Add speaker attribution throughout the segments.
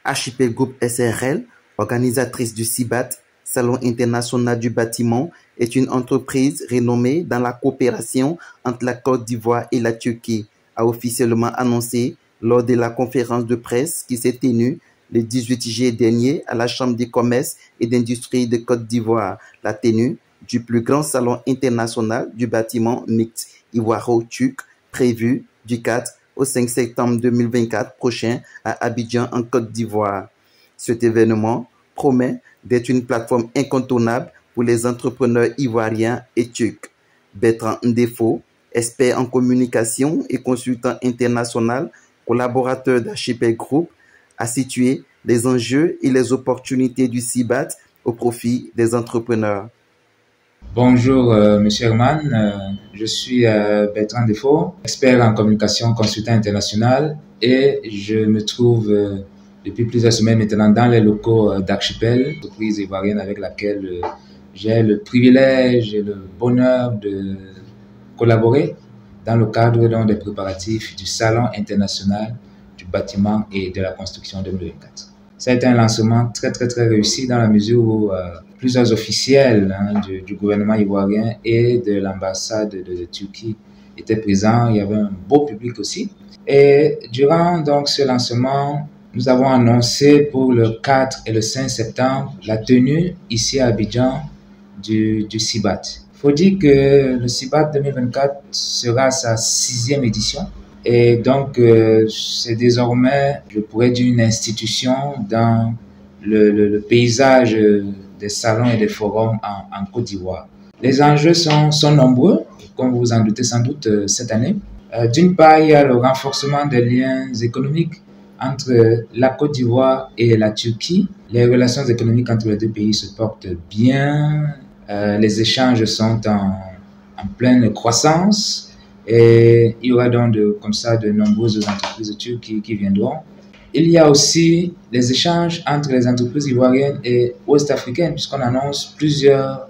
Speaker 1: Archipel Group SRL, organisatrice du CIBAT, Salon international du bâtiment, est une entreprise renommée dans la coopération entre la Côte d'Ivoire et la Turquie, a officiellement annoncé lors de la conférence de presse qui s'est tenue le 18 juillet dernier à la Chambre de commerce et d'industrie de Côte d'Ivoire, la tenue du plus grand salon international du bâtiment mixte ivoiro-turc prévu du 4 au 5 septembre 2024 prochain à Abidjan en Côte d'Ivoire. Cet événement promet d'être une plateforme incontournable pour les entrepreneurs ivoiriens et turcs. Bertrand Ndefo, expert en communication et consultant international, collaborateur d'Archipel Group, a situé les enjeux et les opportunités du CIBAT au profit des entrepreneurs.
Speaker 2: Bonjour, Monsieur Herman. Je suis Bertrand Ndefo, expert en communication, consultant international, et je me trouve depuis plusieurs semaines maintenant dans les locaux d'Archipel, entreprise ivoirienne avec laquelle j'ai le privilège et le bonheur de collaborer dans le cadre des préparatifs du Salon international du bâtiment et de la construction 2024. Ça a été un lancement très réussi dans la mesure où plusieurs officiels du gouvernement ivoirien et de l'ambassade de Turquie étaient présents. Il y avait un beau public aussi. Et durant donc ce lancement, nous avons annoncé pour le 4 et le 5 septembre la tenue ici à Abidjan du CIBAT. Il faut dire que le CIBAT 2024 sera sa 6e édition. Et donc, c'est désormais, je pourrais dire, une institution dans le paysage des salons et des forums en Côte d'Ivoire. Les enjeux sont nombreux, comme vous vous en doutez sans doute cette année. D'une part, il y a le renforcement des liens économiques entre la Côte d'Ivoire et la Turquie. Les relations économiques entre les deux pays se portent bien. Les échanges sont en pleine croissance. Et il y aura donc comme ça de nombreuses entreprises turques qui viendront. Il y a aussi les échanges entre les entreprises ivoiriennes et ouest-africaines, puisqu'on annonce plusieurs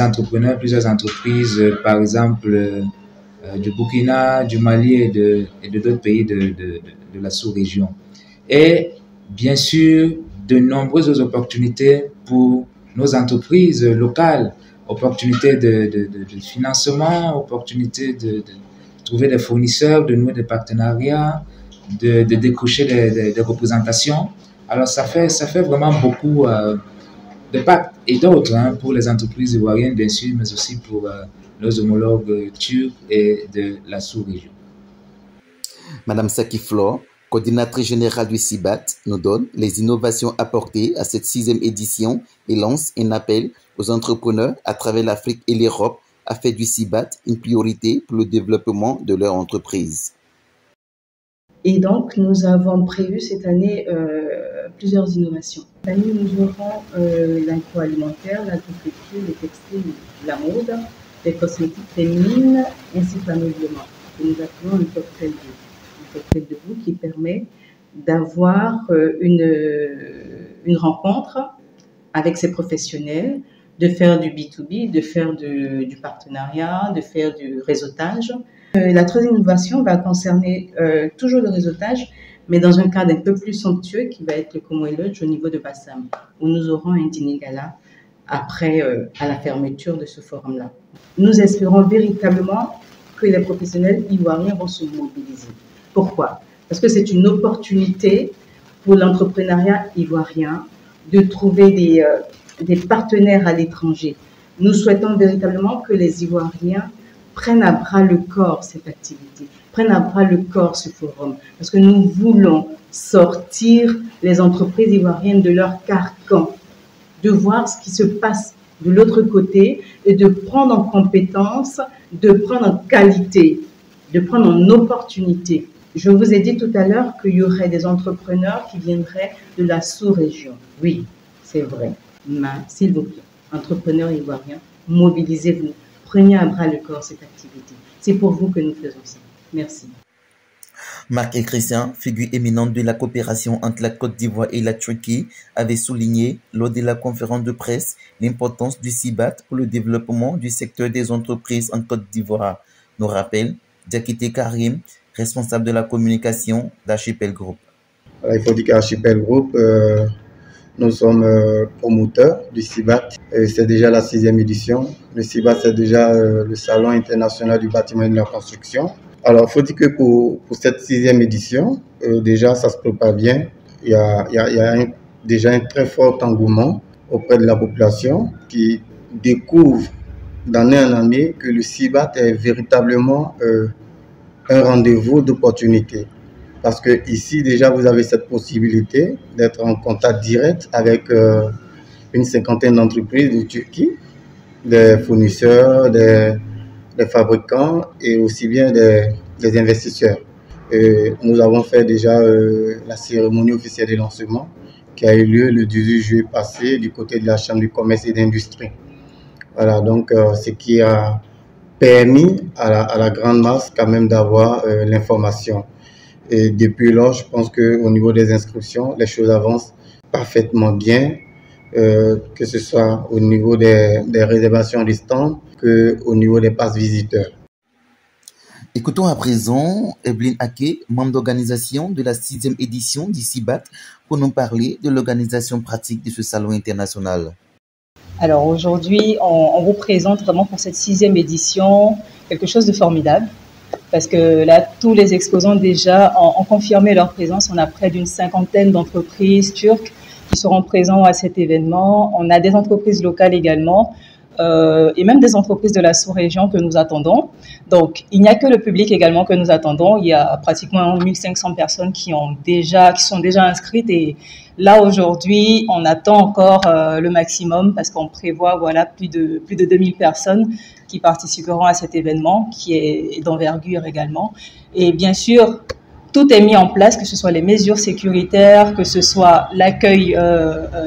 Speaker 2: entrepreneurs, plusieurs entreprises, par exemple du Burkina, du Mali et de d'autres pays de la sous-région. Et bien sûr, de nombreuses opportunités pour nos entreprises locales, opportunités de financement, opportunités de trouver des fournisseurs, de nouer des partenariats, de décrocher des représentations. Alors ça fait vraiment beaucoup de pactes et d'autres pour les entreprises ivoiriennes bien sûr, mais aussi pour nos homologues turcs et de la sous-région.
Speaker 1: Madame Saki Flore, coordinatrice générale du CIBAT, nous donne les innovations apportées à cette 6e édition et lance un appel aux entrepreneurs à travers l'Afrique et l'Europe à faire du CIBAT une priorité pour le développement de leur entreprise.
Speaker 3: Et donc, nous avons prévu cette année plusieurs innovations. Cette année, nous aurons l'agroalimentaire, l'agriculture, les textiles, la mode, les cosmétiques féminines, ainsi que l'ameublement. Et nous appelons un cocktail de goût qui permet d'avoir une rencontre avec ces professionnels, de faire du B2B, de faire du partenariat, de faire du réseautage. La troisième innovation va concerner toujours le réseautage, mais dans un cadre un peu plus somptueux qui va être le Komoé Lodge au niveau de Bassam, où nous aurons un dîner gala après à la fermeture de ce forum-là. Nous espérons véritablement que les professionnels ivoiriens vont se mobiliser. Pourquoi? Parce que c'est une opportunité pour l'entrepreneuriat ivoirien de trouver des partenaires à l'étranger. Nous souhaitons véritablement que les Ivoiriens prennent à bras le corps cette activité, prennent à bras le corps ce forum, parce que nous voulons sortir les entreprises ivoiriennes de leur carcan, de voir ce qui se passe de l'autre côté et de prendre en compétence, de prendre en qualité, de prendre en opportunité. Je vous ai dit tout à l'heure qu'il y aurait des entrepreneurs qui viendraient de la sous-région. Oui, c'est vrai. Mais s'il vous plaît, entrepreneurs ivoiriens, mobilisez-vous. Prenez à bras le corps cette activité. C'est pour vous que nous faisons ça. Merci.
Speaker 1: Marc et Christian, figure éminente de la coopération entre la Côte d'Ivoire et la Turquie, avaient souligné lors de la conférence de presse l'importance du CIBAT pour le développement du secteur des entreprises en Côte d'Ivoire. Nous rappelle Diakité Karim, responsable de la communication d'Archipel Group.
Speaker 4: Voilà, il faut dire qu'Archipel Group, nous sommes promoteurs du CIBAT. C'est déjà la 6e édition. Le CIBAT, c'est déjà le Salon international du bâtiment et de la construction. Alors, il faut dire que pour cette 6e édition, déjà, ça se prépare bien. Il y a déjà un très fort engouement auprès de la population qui découvre d'année en année que le CIBAT est véritablement un rendez-vous d'opportunité. Parce que ici, déjà, vous avez cette possibilité d'être en contact direct avec une cinquantaine d'entreprises de Turquie, des fournisseurs, des fabricants et aussi bien des investisseurs. Et nous avons fait déjà la cérémonie officielle de lancement qui a eu lieu le 18 juillet passé du côté de la Chambre du commerce et d'industrie. Voilà, donc ce qui a permis à la grande masse quand même d'avoir l'information. Et depuis lors, je pense qu'au niveau des inscriptions, les choses avancent parfaitement bien, que ce soit au niveau des réservations des stands qu'au niveau des passes visiteurs.
Speaker 1: Écoutons à présent Evelyne Ake, membre d'organisation de la 6e édition du CIBAT, pour nous parler de l'organisation pratique de ce salon international.
Speaker 3: Alors aujourd'hui, on vous présente vraiment pour cette 6e édition quelque chose de formidable. Parce que là, tous les exposants déjà ont confirmé leur présence. On a près d'une cinquantaine d'entreprises turques qui seront présents à cet événement. On a des entreprises locales également et même des entreprises de la sous-région que nous attendons. Donc, il n'y a que le public également que nous attendons. Il y a pratiquement 1500 personnes qui sont déjà inscrites et là, aujourd'hui, on attend encore le maximum parce qu'on prévoit plus de 2000 personnes qui participeront à cet événement qui est d'envergure également. Et bien sûr, tout est mis en place, que ce soit les mesures sécuritaires, que ce soit l'accueil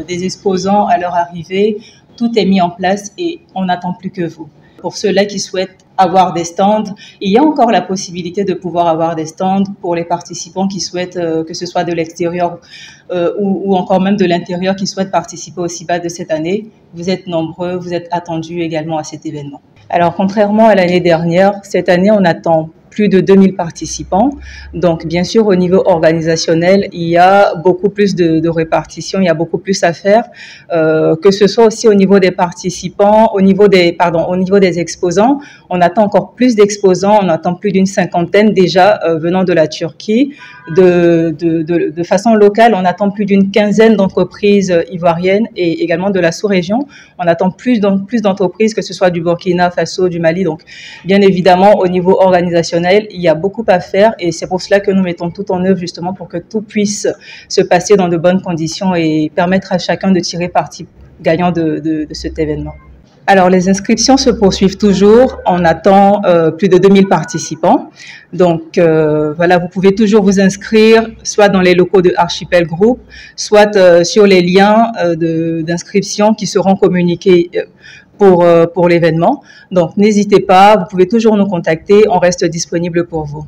Speaker 3: des exposants à leur arrivée. Tout est mis en place et on n'attend plus que vous. Pour ceux-là qui souhaitent avoir des stands, il y a encore la possibilité de pouvoir avoir des stands pour les participants qui souhaitent, que ce soit de l'extérieur ou encore même de l'intérieur, qui souhaitent participer au CIBAT de cette année. Vous êtes nombreux, vous êtes attendus également à cet événement. Alors, contrairement à l'année dernière, cette année, on attend plus de 2000 participants. Donc, bien sûr, au niveau organisationnel, il y a beaucoup plus de répartition, il y a beaucoup plus à faire, que ce soit aussi au niveau des participants, au niveau des exposants. On attend encore plus d'exposants, on attend plus d'une cinquantaine déjà venant de la Turquie. De façon locale, on attend plus d'une quinzaine d'entreprises ivoiriennes et également de la sous-région. On attend plus d'entreprises, que ce soit du Burkina Faso, du Mali. Donc, bien évidemment, au niveau organisationnel, il y a beaucoup à faire et c'est pour cela que nous mettons tout en œuvre justement pour que tout puisse se passer dans de bonnes conditions et permettre à chacun de tirer parti gagnant de cet événement. Alors, les inscriptions se poursuivent toujours. On attend plus de 2000 participants. Donc, voilà, vous pouvez toujours vous inscrire, soit dans les locaux de Archipel Group, soit sur les liens d'inscription qui seront communiqués pour l'événement. Donc, n'hésitez pas, vous pouvez toujours nous contacter, on reste disponible pour vous.